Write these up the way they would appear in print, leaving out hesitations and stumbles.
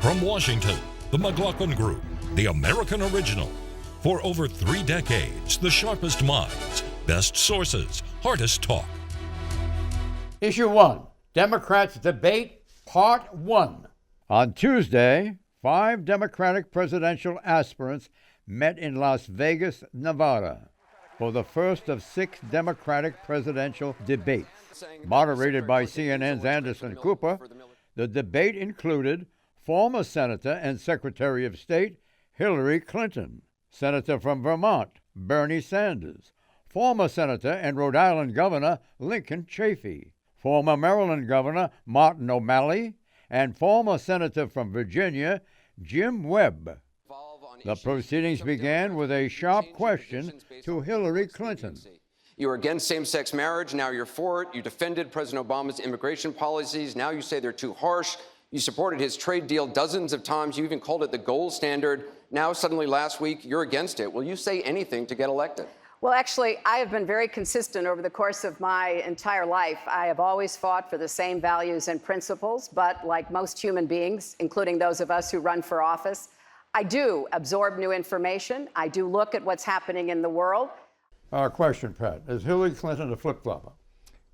From Washington, the McLaughlin Group, the American original. For over 3 decades, the sharpest minds, best sources, hardest talk. Issue 1, Democrats Debate, Part 1. On Tuesday, 5 Democratic presidential aspirants met in Las Vegas, Nevada, for the first of 6 Democratic presidential debates. Moderated by CNN's Anderson Cooper, the debate included former Senator and Secretary of State Hillary Clinton, Senator from Vermont Bernie Sanders, former Senator and Rhode Island Governor Lincoln Chafee, former Maryland Governor Martin O'Malley, and former Senator from Virginia Jim Webb. The proceedings began with a sharp question to Hillary Clinton. You were against same-sex marriage, now you're for it. You defended President Obama's immigration policies, now you say they're too harsh. You supported his trade deal dozens of times. You even called it the gold standard. Now, suddenly last week, you're against it. Will you say anything to get elected? Well, actually, I have been very consistent over the course of my entire life. I have always fought for the same values and principles, but like most human beings, including those of us who run for office, I do absorb new information. I do look at what's happening in the world. Question, Pat. Is Hillary Clinton a flip-flopper?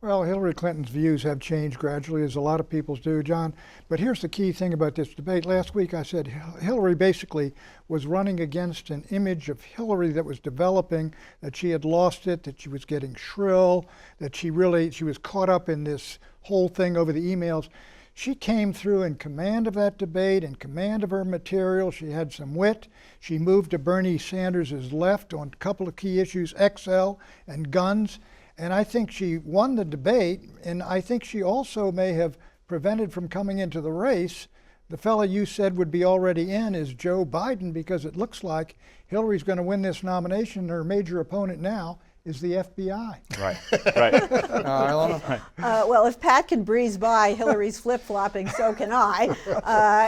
Well, Hillary Clinton's views have changed gradually, as a lot of people's do, John. But here's the key thing about this debate. Last week I said Hillary basically was running against an image of Hillary that was developing, that she had lost it, that she was getting shrill, that she was caught up in this whole thing over the emails. She came through in command of that debate, in command of her material. She had some wit. She moved to Bernie Sanders' left on a couple of key issues, XL and guns. And I think she won the debate, and I think she also may have prevented from coming into the race. The fellow you said would be already in is Joe Biden, because it looks like Hillary's going to win this nomination. Her major opponent now is the FBI. Right. Ilona? Well, if Pat can breeze by Hillary's flip-flopping, so can I.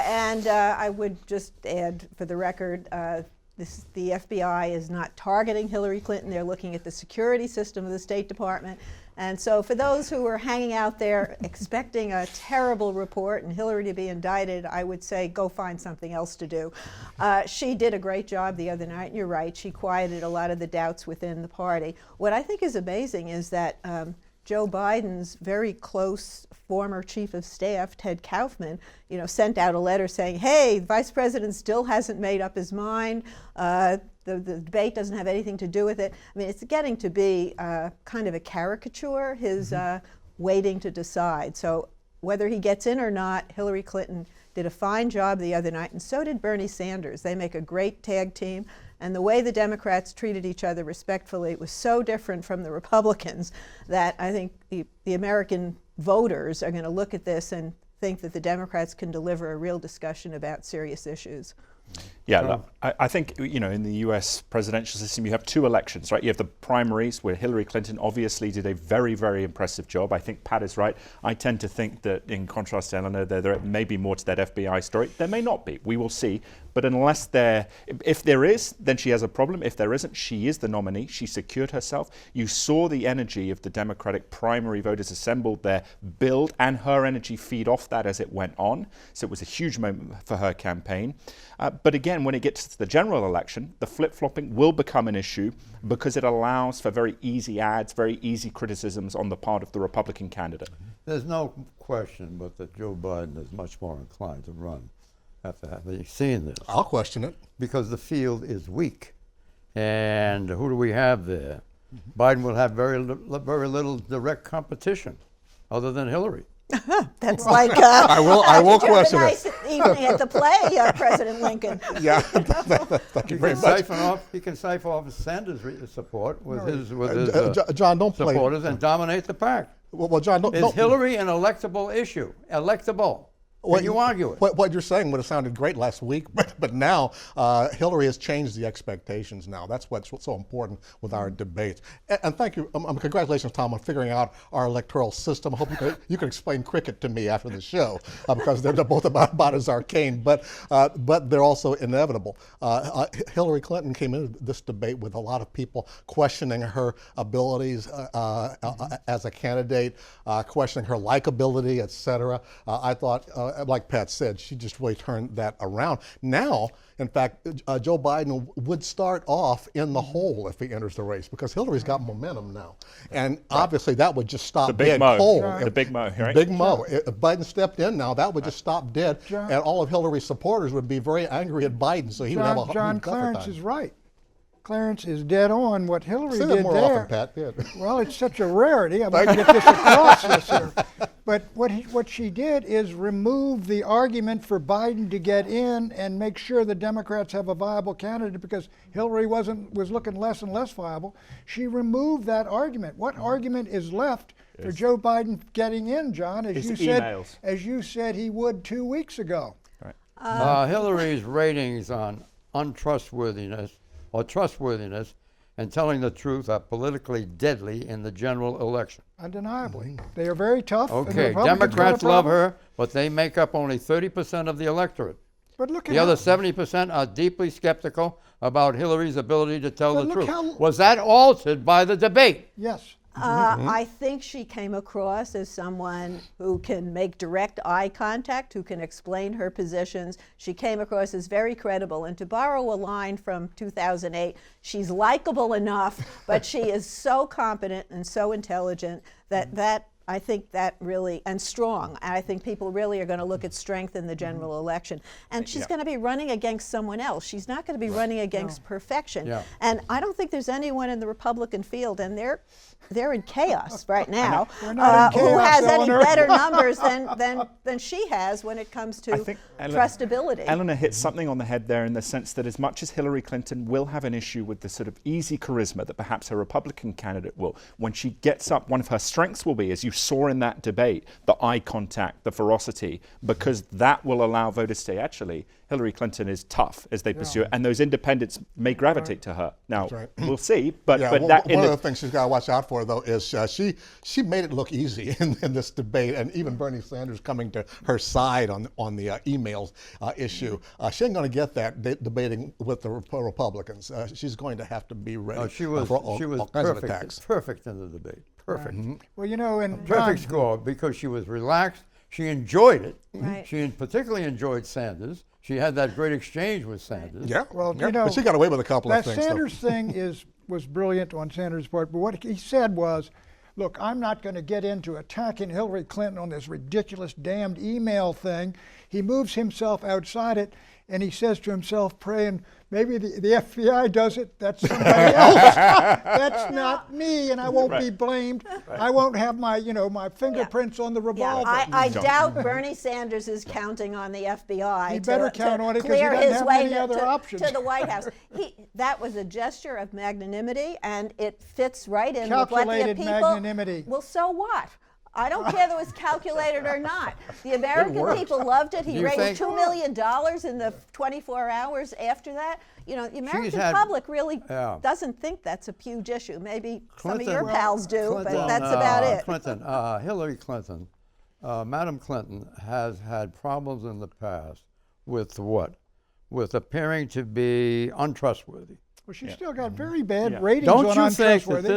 And I would just add, for the record, the FBI is not targeting Hillary Clinton. They're looking at the security system of the State Department. And so for those who are hanging out there expecting a terrible report and Hillary to be indicted, I would say go find something else to do. She did a great job the other night, and you're right, she quieted a lot of the doubts within the party. What I think is amazing is that Joe Biden's very close former chief of staff, Ted Kaufman, sent out a letter saying, hey, the vice president still hasn't made up his mind. The debate doesn't have anything to do with it. I mean, it's getting to be kind of a caricature, his waiting to decide. So whether he gets in or not, Hillary Clinton did a fine job the other night, and so did Bernie Sanders. They make a great tag team. And the way the Democrats treated each other respectfully was so different from the Republicans that I think the American voters are going to look at this and think that the Democrats can deliver a real discussion about serious issues. Yeah, look, I think, in the US presidential system, you have 2 elections, right? You have the primaries, where Hillary Clinton obviously did a very, very impressive job. I think Pat is right. I tend to think that, in contrast to Eleanor, there may be more to that FBI story. There may not be. We will see. But if there is, then she has a problem. If there isn't, she is the nominee. She secured herself. You saw the energy of the Democratic primary voters assembled there build, and her energy feed off that as it went on. So it was a huge moment for her campaign. But again, when it gets to the general election, the flip-flopping will become an issue because it allows for very easy ads, very easy criticisms on the part of the Republican candidate. There's no question but that Joe Biden is much more inclined to run after having seen this. I'll question it. Because the field is weak. And who do we have there? Biden will have very little direct competition other than Hillary. That's like I will question nice it. evening at the play, President Lincoln. Yeah, thank you very much. He can siphon off Sanders' support with his John, don't play supporters and dominate the pack. Well, John, Is Hillary an electable issue? Electable? Can you argue it? What you're saying would have sounded great last week, but now Hillary has changed the expectations now. That's what's so important with our debates. And thank you, congratulations, Tom, on figuring out our electoral system. I hope you can explain cricket to me after the show, because they're both about as arcane, but they're also inevitable. Hillary Clinton came into this debate with a lot of people questioning her abilities as a candidate, questioning her likability, et cetera. I thought like Pat said, she just really turned that around. Now, in fact, Joe Biden would start off in the hole if he enters the race because Hillary's got momentum now. And obviously that would just stop dead cold. The big Mo, right? Big Mo. If Biden stepped in now, that would just stop dead. And all of Hillary's supporters would be very angry at Biden, so he would have a John huge Clarence is right. Clarence is dead on. What Hillary Say did that more there. often, Pat. Yeah. Well, it's such a rarity. I'm going to get this across this here. But what she did is remove the argument for Biden to get in and make sure the Democrats have a viable candidate because Hillary was looking less and less viable. She removed that argument. What argument is left for Joe Biden getting in, John? As you said he would 2 weeks ago. Right. Hillary's ratings on untrustworthiness or trustworthiness and telling the truth are politically deadly in the general election. Undeniably. They are very tough. Okay, Democrats love her, but they make up only 30% of the electorate. But look at the other 70% are deeply skeptical about Hillary's ability to tell the truth. Was that altered by the debate? Yes. I think she came across as someone who can make direct eye contact, who can explain her positions. She came across as very credible. And to borrow a line from 2008, she's likable enough, but she is so competent and so intelligent that I think that really, and strong. And I think people really are going to look at strength in the general election. And she's going to be running against someone else. She's not going to be running against perfection. Yeah. And I don't think there's anyone in the Republican field, and they're in chaos right now, who has any better numbers than she has when it comes to trustability. Eleanor hit something on the head there in the sense that as much as Hillary Clinton will have an issue with the sort of easy charisma that perhaps a Republican candidate will, when she gets up, one of her strengths will be, as you saw in that debate, the eye contact, the ferocity, because that will allow voters to say, actually, Hillary Clinton is tough as they pursue it, and those independents may gravitate to her. Now, we'll see, but one of the things she's got to watch out for, though, is she made it look easy in this debate, and even Bernie Sanders coming to her side on the emails issue. She ain't going to get that debating with the Republicans. She's going to have to be ready for all kinds of attacks. Perfect in the debate. Perfect. Well, you know, and perfect score because she was relaxed. She enjoyed it. Right. She particularly enjoyed Sanders. She had that great exchange with Sanders. Yeah, well, you know, but she got away with a couple of things. That Sanders thing was brilliant on Sanders' part, but what he said was, look, I'm not going to get into attacking Hillary Clinton on this ridiculous damned email thing. He moves himself outside it, and he says to himself, praying, maybe the FBI does it, that's somebody else. That's not me, and I won't be blamed. I won't have my, my fingerprints on the revolver. I doubt Bernie Sanders is counting on the FBI to clear his way to the White House. That was a gesture of magnanimity, and it fits right in with what the people. Magnanimity. Well, so what? I don't care if it was calculated or not. The American people loved it. He raised $2 million in the 24 hours after that. The American public really doesn't think that's a huge issue. Maybe Clinton, some of your pals do, but that's about it. Hillary Clinton, Madam Clinton has had problems in the past with what? With appearing to be untrustworthy. Well, she's still got very bad ratings Don't on you think untrustworthy.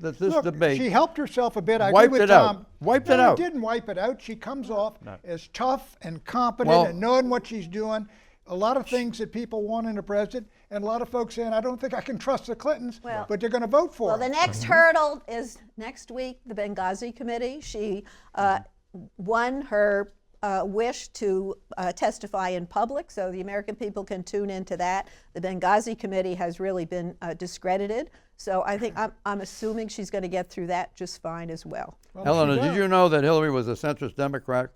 that this debate she helped herself a bit. I wiped agree with it Tom. out. Wiped it out. Didn't wipe it out. She comes off as tough and competent and knowing what she's doing. A lot of things that people want in a president, and a lot of folks saying, I don't think I can trust the Clintons, but they're going to vote for her. Well, the next hurdle is next week, the Benghazi Committee. She won her wish to testify in public, so the American people can tune into that. The Benghazi Committee has really been discredited, so I think I'm assuming she's going to get through that just fine as well. Eleanor, did you know that Hillary was a centrist Democrat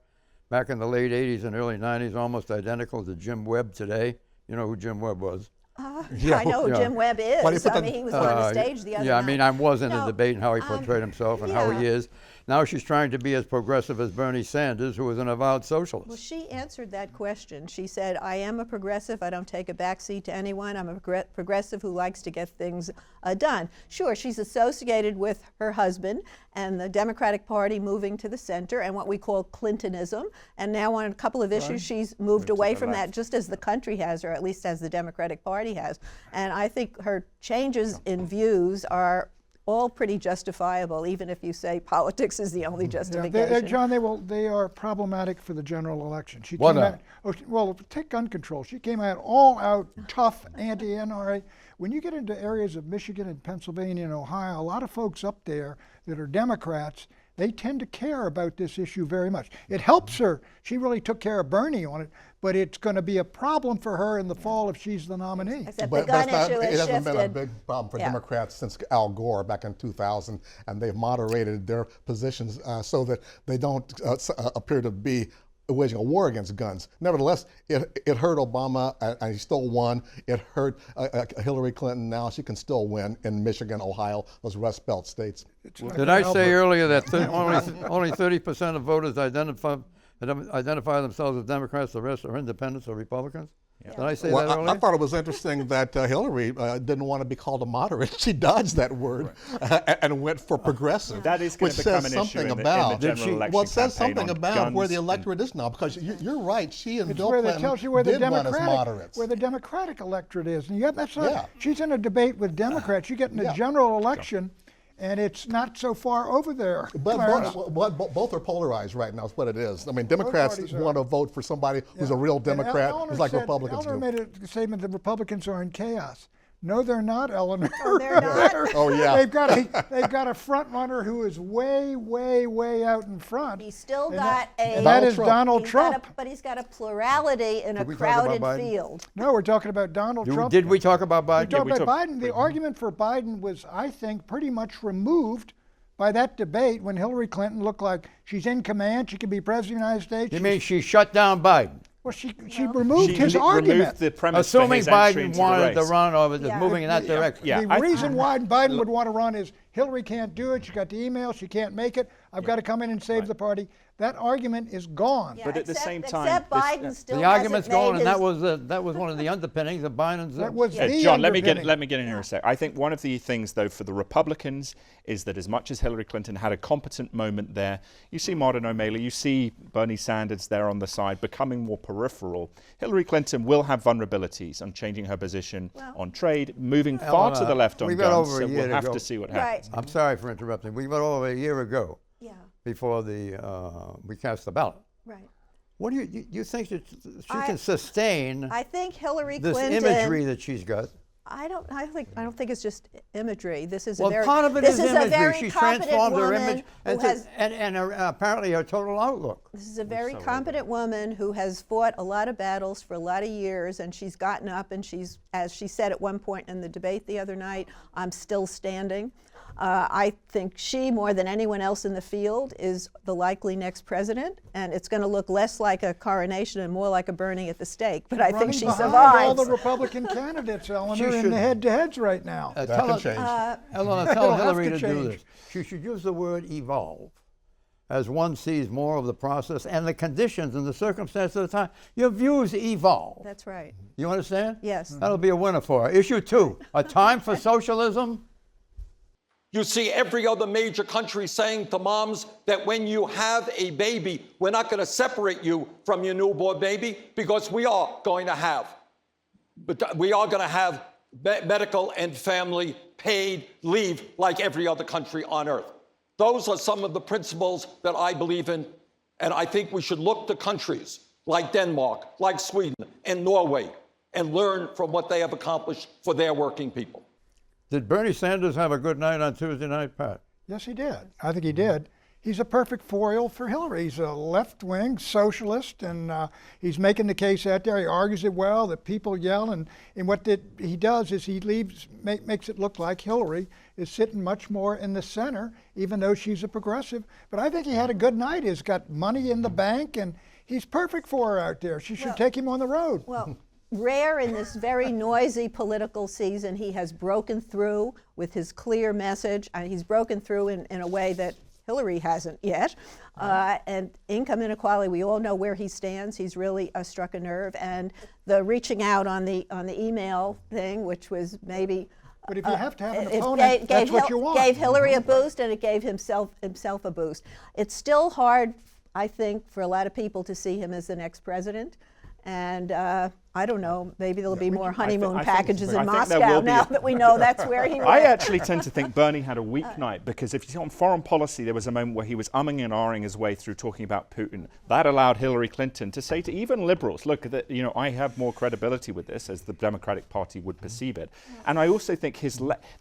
back in the late 80s and early 90s, almost identical to Jim Webb today? You know who Jim Webb was? I know who Jim Webb is. He was on the stage the other night. I was in the debate and how he portrayed himself and how he is. Now she's trying to be as progressive as Bernie Sanders, who is an avowed socialist. Well, she answered that question. She said, I am a progressive. I don't take a backseat to anyone. I'm a progressive who likes to get things done. Sure, she's associated with her husband and the Democratic Party moving to the center and what we call Clintonism. And now on a couple of issues, she's moved away from that, just as the country has, or at least as the Democratic Party has. And I think her changes in views are all pretty justifiable, even if you say politics is the only justification. John, they are problematic for the general election. She Why came not? out, well, take gun control. She came out all out tough anti-NRA. When you get into areas of Michigan and Pennsylvania and Ohio, a lot of folks up there that are Democrats, they tend to care about this issue very much. It helps her. She really took care of Bernie on it, but it's going to be a problem for her in the fall if she's the nominee. Except But the gun it issue has hasn't been a shifted. big problem for Yeah. Democrats since Al Gore back in 2000, and they've moderated their positions so that they don't appear to be waging a war against guns. Nevertheless, it hurt Obama, and he still won. It hurt Hillary Clinton. Now she can still win in Michigan, Ohio, those Rust Belt states. Did I say earlier that only 30% of voters identify themselves as Democrats, the rest are independents or Republicans? Yeah. Did I say that earlier? I thought it was interesting that Hillary didn't want to be called a moderate. She dodged that word and went for progressive. That is going to become an issue in the general election Well, it says campaign something on about guns where the electorate is now, because you're right. She and It's Bill where Clinton it tells you where the did run as Democratic, moderates. where the Democratic electorate is. And yet that's not, Yeah. she's in a debate with Democrats. You get in a general election, and it's not so far over there. But both are polarized right now, is what it is. I mean, Democrats parties are. want to vote for somebody who's a real Democrat, Eleanor who's like said, Republicans Eleanor do. made a statement that Republicans are in chaos. No, they're not, Eleanor. Oh, they're not? Oh, yeah. They've got a front runner who is way, way, way out in front. He's still And got and that is Trump. Donald he's got Trump. but he's got a plurality in a we talk about crowded Biden? field. No, we're talking about Donald Trump. Did we talk about We Biden? talked we about talked- Biden. The argument for Biden was, I think, pretty much removed by that debate when Hillary Clinton looked like she's in command, she can be president of the United States. You mean she shut down Biden? Well, she removed his removed argument. the premise for Assuming his entry Biden into the wanted to race. run or was Yeah. moving in that direction. Yeah, The reason why Biden would want to run is Hillary can't do it. She got the email. She can't make it. I've got to come in and save the party. That argument is gone. Yeah, But at the same time, except this- Biden still The argument's hasn't gone, made and that was one of the underpinnings of Biden's. That was Yeah, the John, let me get underpinning. in here a sec. I think one of the things, though, for the Republicans is that as much as Hillary Clinton had a competent moment there, you see Martin O'Malley, you see Bernie Sanders there on the side becoming more peripheral. Hillary Clinton will have vulnerabilities on changing her position on trade, moving far to the left on we've got guns. over a So year we'll to have go. to see what Right. happens. I'm sorry for interrupting. We went over a year ago Yeah, before we cast the ballot. right. What do you think that she I- can sustain I think Hillary this Clinton. imagery that she's got? I don't think it's just imagery. This is Well, a very part of it this is a imagery. very She's competent transformed her woman image who has and apparently her total outlook. This is a very competent woman who has fought a lot of battles for a lot of years, and she's gotten up and she's, as she said at one point in the debate the other night, I'm still standing. I think she, more than anyone else in the field, is the likely next president, and it's going to look less like a coronation and more like a burning at the stake. But I think Running she behind survives. all the Republican candidates, Eleanor, in should- the head-to-heads right now. That can change. Eleanor, tell It'll have Hillary to to do change. this. She should use the word evolve as one sees more of the process and the conditions and the circumstances of the time. Your views evolve. That's right. You understand? Yes. That'll be a winner for her. Issue 2, a time for socialism. You see every other major country saying to moms that when you have a baby, we're not going to separate you from your newborn baby because we are going to have medical and family paid leave like every other country on earth. Those are some of the principles that I believe in, and I think we should look to countries like Denmark, like Sweden, and Norway, and learn from what they have accomplished for their working people. Did Bernie Sanders have a good night on Tuesday night, Pat? Yes, he did. I think he did. He's a perfect foil for Hillary. He's a left-wing socialist, and he's making the case out there. He argues it well, that people yell, and what he does is he makes it look like Hillary is sitting much more in the center, even though she's a progressive. But I think he had a good night. He's got money in the bank, and he's perfect for her out there. She should take him on the road. Well, rare in this very noisy political season, he has broken through with his clear message. He's broken through in a way that Hillary hasn't yet. And income inequality, we all know where he stands. He's really struck a nerve. And the reaching out on the email thing, which was maybe. But if you have to have an it opponent, that's what you want. Gave Hillary a boost, and it gave himself a boost. It's still hard, I think, for a lot of people to see him as the next president. And I don't know. Maybe there'll be more I honeymoon think packages in there Moscow will be now that we know that's where he went. I actually tend to think Bernie had a weak night, because if you see on foreign policy, there was a moment where he was umming and ahhing his way through talking about Putin. That allowed Hillary Clinton to say to even liberals, look, I have more credibility with this, as the Democratic Party would perceive it. And I also think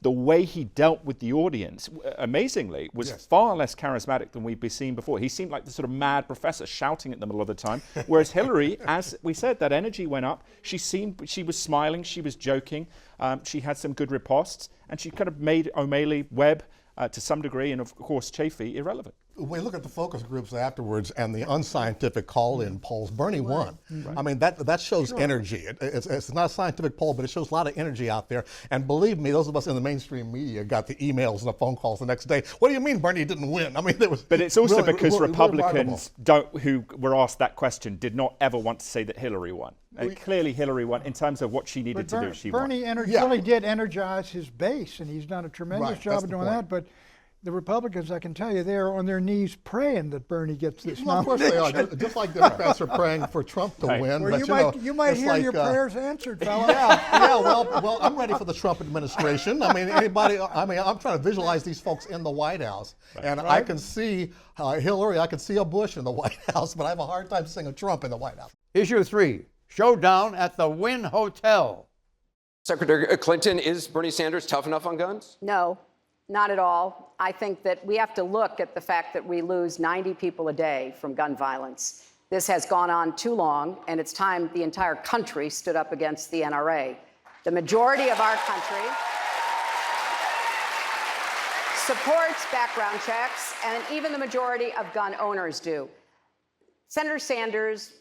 the way he dealt with the audience, amazingly, was far less charismatic than we've been seeing before. He seemed like the sort of mad professor shouting at them a lot of the time, whereas Hillary, as we said, that energy went up. She was smiling, she was joking, she had some good ripostes, and she kind of made O'Malley, Webb, to some degree, and of course Chafee, irrelevant. When you look at the focus groups afterwards and the unscientific call-in polls, Bernie won. I mean, that shows energy. It's not a scientific poll, but it shows a lot of energy out there. And believe me, those of us in the mainstream media got the emails and the phone calls the next day. What do you mean Bernie didn't win? I mean, there was. But it's also really, because really Republicans who were asked that question did not ever want to say that Hillary won. Clearly, Hillary won in terms of what she needed to do. She Bernie won. really did energize his base, and he's done a tremendous job of doing that. But the Republicans, I can tell you, they're on their knees praying that Bernie gets this Well, of course they are. Just like Democrats are praying for Trump to win. Well, but you might hear your prayers answered, fella. Well, I'm ready for the Trump administration. I mean, I'm trying to visualize these folks in the White House, and I can see Hillary, I can see a Bush in the White House, but I have a hard time seeing a Trump in the White House. Issue 3, showdown at the Wynn Hotel. Secretary Clinton, is Bernie Sanders tough enough on guns? No, not at all. I think that we have to look at the fact that we lose 90 people a day from gun violence. This has gone on too long, and it's time the entire country stood up against the NRA. The majority of our country supports background checks, and even the majority of gun owners do. Senator Sanders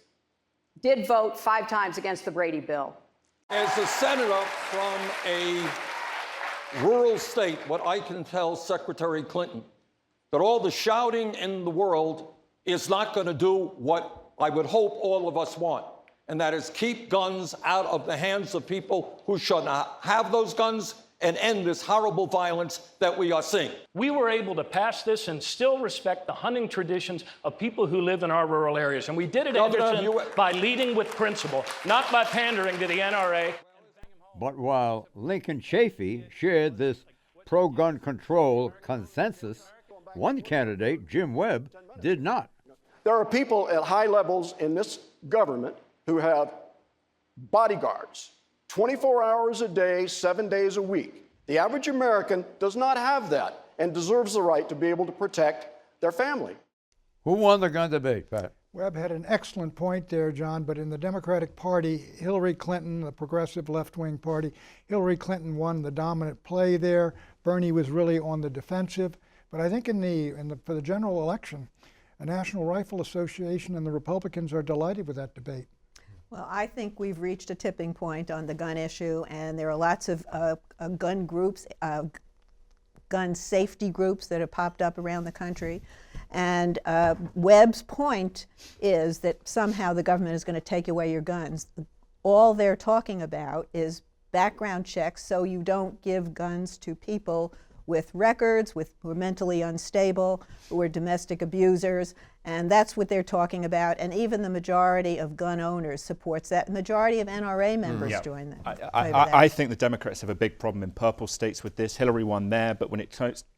did vote 5 times against the Brady bill. As a senator from a rural state, what I can tell Secretary Clinton, that all the shouting in the world is not going to do what I would hope all of us want, and that is keep guns out of the hands of people who should not have those guns and end this horrible violence that we are seeing. We were able to pass this and still respect the hunting traditions of people who live in our rural areas. And we did it, Anderson, by leading with principle, not by pandering to the NRA. But while Lincoln Chafee shared this pro-gun control consensus, one candidate, Jim Webb, did not. There are people at high levels in this government who have bodyguards, 24 hours a day, 7 days a week. The average American does not have that and deserves the right to be able to protect their family. Who won the gun debate, Pat? Webb had an excellent point there, John, but in the Democratic Party, Hillary Clinton, the progressive left-wing party, Hillary Clinton won the dominant play there. Bernie was really on the defensive. But I think for the general election, the National Rifle Association and the Republicans are delighted with that debate. Well, I think we've reached a tipping point on the gun issue, and there are lots of gun groups, gun safety groups that have popped up around the country. And Webb's point is that somehow the government is going to take away your guns. All they're talking about is background checks so you don't give guns to people with records, who are mentally unstable, who are domestic abusers, and that's what they're talking about. And even the majority of gun owners supports that. The majority of NRA members join that. I think the Democrats have a big problem in purple states with this. Hillary won there, but when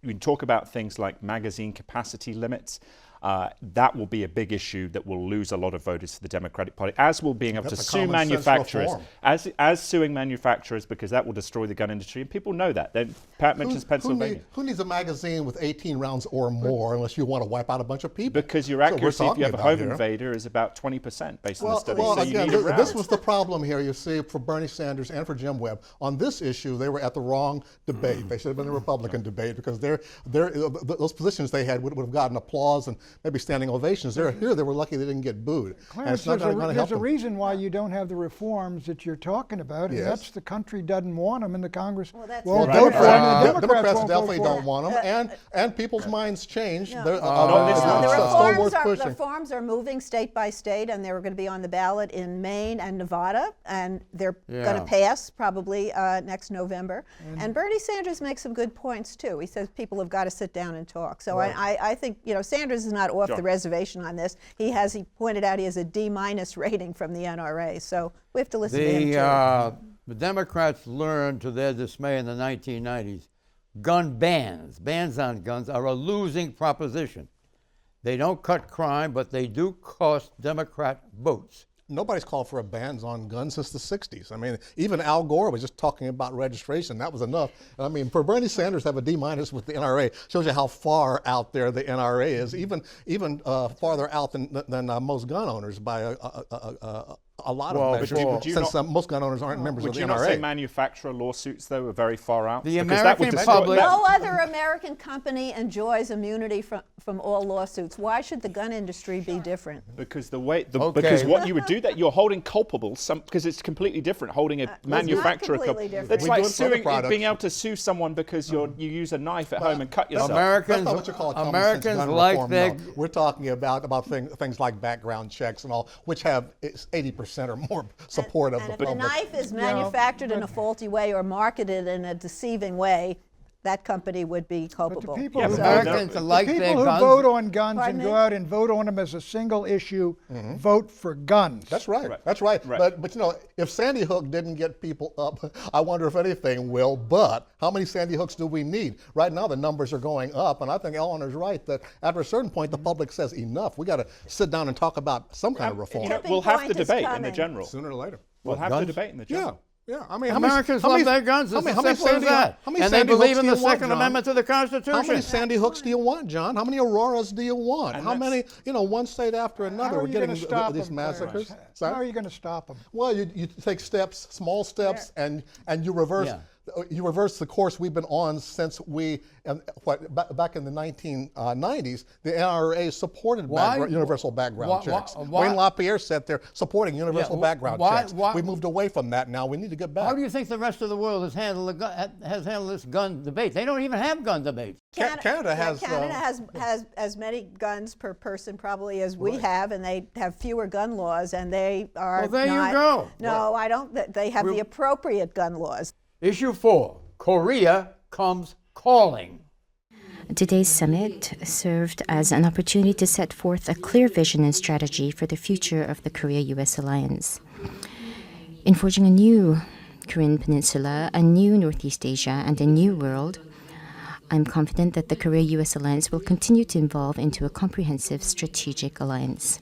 we talk about things like magazine capacity limits, that will be a big issue that will lose a lot of voters for the Democratic Party, as will being able to sue manufacturers, as suing manufacturers, because that will destroy the gun industry, and people know that. Then Pat mentions Pennsylvania. Who needs a magazine with 18 rounds or more unless you want to wipe out a bunch of people? Because your accuracy, if you have a home invader, is about 20% based on the study. Well, so again, this was the problem here, you see, for Bernie Sanders and for Jim Webb. On this issue, they were at the wrong debate. They should have been the Republican debate, because those positions they had would have gotten applause and maybe standing ovations. Here they were lucky they didn't get booed. Clarence, there's a reason why you don't have the reforms that you're talking about, and that's the country doesn't want them, and the Congress won't vote for them. The Democrats definitely don't want them, and people's minds change. The farms are moving state by state, and they're going to be on the ballot in Maine and Nevada, and they're going to pass probably next November. And Bernie Sanders makes some good points too. He says people have got to sit down and talk. So I think Sanders is not off the reservation on this. He pointed out he has a D- rating from the NRA. So we have to listen to him too. The Democrats learned to their dismay in the 1990s, bans on guns are a losing proposition. They don't cut crime, but they do cost Democrat votes. Nobody's called for a ban on guns since the 60s. I mean, even Al Gore was just talking about registration. That was enough. I mean, for Bernie Sanders to have a D- with the NRA shows you how far out there the NRA is, even farther out than most gun owners by a lot of measures, since most gun owners aren't members of the NRA. Would you not say manufacturer lawsuits, though, are very far out? The American public... No other American company enjoys immunity from all lawsuits. Why should the gun industry be different? Because because what you would do that, you're holding culpable, because it's completely different, holding a manufacturer culpable. That's like being able to sue someone because you use a knife at home and cut yourself. Americans like their... We're talking about things like background checks and all, which have 80% or more support of the public. If a knife is manufactured in a faulty way or marketed in a deceiving way, that company would be culpable. But the people, Americans like the their people who guns. vote on guns and go out and vote on them as a single issue, vote for guns. That's right. That's right. But if Sandy Hook didn't get people up, I wonder if anything will. But how many Sandy Hooks do we need? Right now the numbers are going up, and I think Eleanor's right that after a certain point the public says enough. We got to sit down and talk about some kind of reform. We'll have the debate in the general. Sooner or later. We'll have the debate in the general. Yeah, I mean, Americans love their guns. It's as simple as that. And they believe in the Second Amendment to the Constitution. How many Sandy Hooks do you want, John? How many Auroras do you want? How many, one state after another? We're getting these massacres. How are you going to stop them? Well, you take steps, small steps, and you reverse. You reverse the course we've been on since back in the 1990s, the NRA supported universal background checks. Wayne LaPierre sat there supporting universal background checks. We moved away from that now. We need to get back. How do you think the rest of the world has handled this gun debate? They don't even have gun debates. Canada has as many guns per person probably as we have, and they have fewer gun laws, and they are Well, there you go. No, I don't. They have the appropriate gun laws. Issue 4, Korea comes calling. Today's summit served as an opportunity to set forth a clear vision and strategy for the future of the Korea-U.S. alliance. In forging a new Korean peninsula, a new Northeast Asia, and a new world, I'm confident that the Korea-U.S. alliance will continue to evolve into a comprehensive strategic alliance.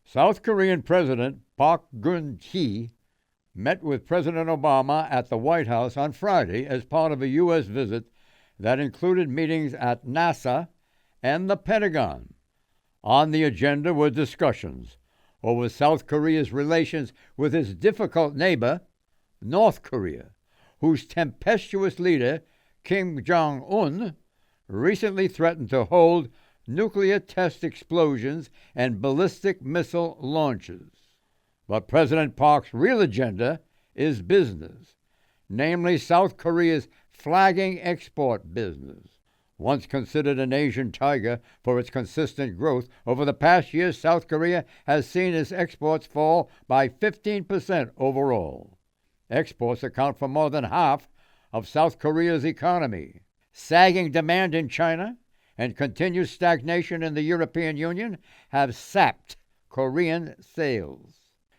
South Korean President Park Geun-hye met with President Obama at the White House on Friday as part of a U.S. visit that included meetings at NASA and the Pentagon. On the agenda were discussions over South Korea's relations with its difficult neighbor, North Korea, whose tempestuous leader, Kim Jong-un, recently threatened to hold nuclear test explosions and ballistic missile launches. But President Park's real agenda is business, namely South Korea's flagging export business. Once considered an Asian tiger for its consistent growth, over the past year, South Korea has seen its exports fall by 15% overall. Exports account for more than half of South Korea's economy. Sagging demand in China and continued stagnation in the European Union have sapped Korean sales.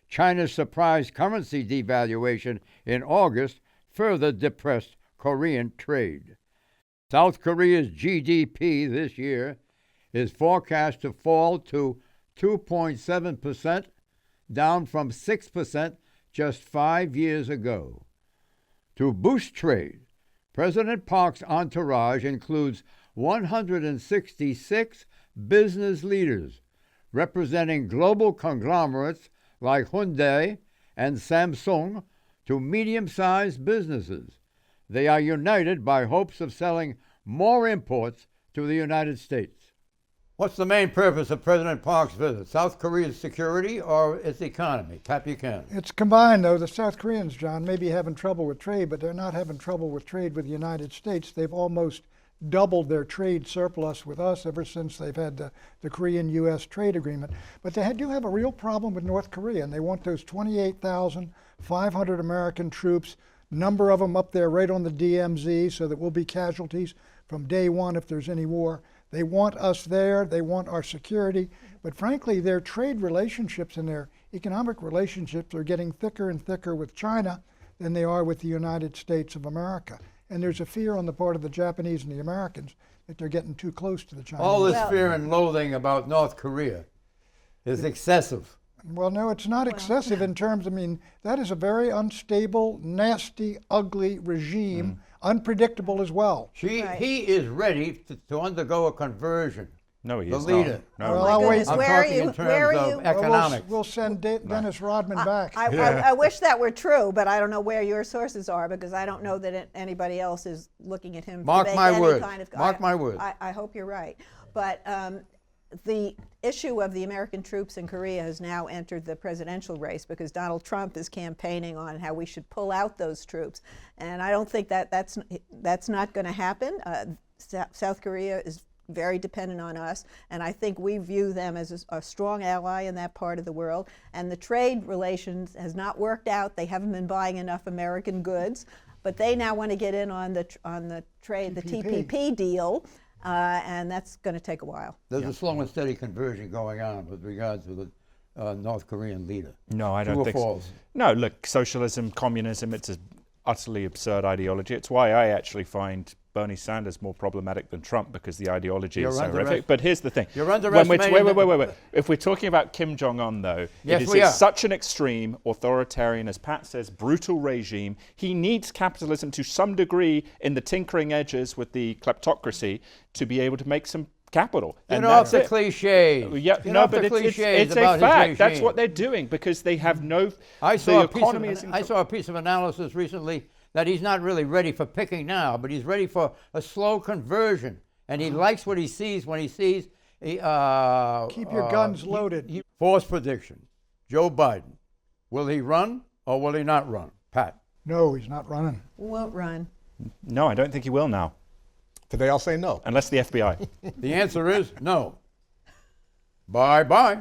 China's surprise currency devaluation in August further depressed Korean trade. South Korea's GDP this year is forecast to fall to 2.7%, down from 6% just 5 years ago. To boost trade, President Park's entourage includes 166 business leaders representing global conglomerates like Hyundai and Samsung to medium-sized businesses. They are united by hopes of selling more imports to the United States. What's the main purpose of President Park's visit? South Korea's security or its economy? Pat Buchanan. It's combined, though. The South Koreans, John, may be having trouble with trade, but they're not having trouble with trade with the United States. They've almost doubled their trade surplus with us ever since they've had the Korean-U.S. trade agreement. But they do have a real problem with North Korea, and they want those 28,500 American troops, number of them up there right on the DMZ, so that we'll be casualties from day one if there's any war. They want us there, they want our security, but frankly, their trade relationships and their economic relationships are getting thicker and thicker with China than they are with the United States of America. And there's a fear on the part of the Japanese and the Americans that they're getting too close to the Chinese. All this fear and loathing about North Korea is excessive. Well, no, it's not excessive in terms, I mean, that is a very unstable, nasty, ugly regime, unpredictable as well. He is ready to undergo a conversion. No, he the is leader. not. No. Well, I'll wait. I'm talking in terms of economics. We'll send Dennis Rodman back. I wish that were true, but I don't know where your sources are because I don't know that anybody else is looking at him. Mark my words. Mark my words. I hope you're right. But the issue of the American troops in Korea has now entered the presidential race because Donald Trump is campaigning on how we should pull out those troops. And I don't think that's not going to happen. South Korea is very dependent on us, and I think we view them as a strong ally in that part of the world. And the trade relations has not worked out. They haven't been buying enough American goods, but they now want to get in on the trade, the TPP deal, and that's going to take a while. There's a slow and steady conversion going on with regards to the North Korean leader. No, I don't think so. No, look, socialism, communism, it's an utterly absurd ideology. It's why I actually find Bernie Sanders more problematic than Trump because the ideology is so horrific. But here's the thing. You're underestimating. Wait. If we're talking about Kim Jong-un, though, yes, it is such an extreme, authoritarian, as Pat says, brutal regime. He needs capitalism to some degree in the tinkering edges with the kleptocracy to be able to make some capital. Get off the cliches. Yeah, no, but it's a fact. That's what they're doing because they have no. I saw a piece of analysis recently that he's not really ready for picking now, but he's ready for a slow conversion. And he likes what he sees when he sees... Keep your guns loaded. False prediction. Joe Biden. Will he run or will he not run? Pat? No, he's not running. Won't run. No, I don't think he will now. Today I'll say no. Unless the FBI. The answer is no. Bye-bye.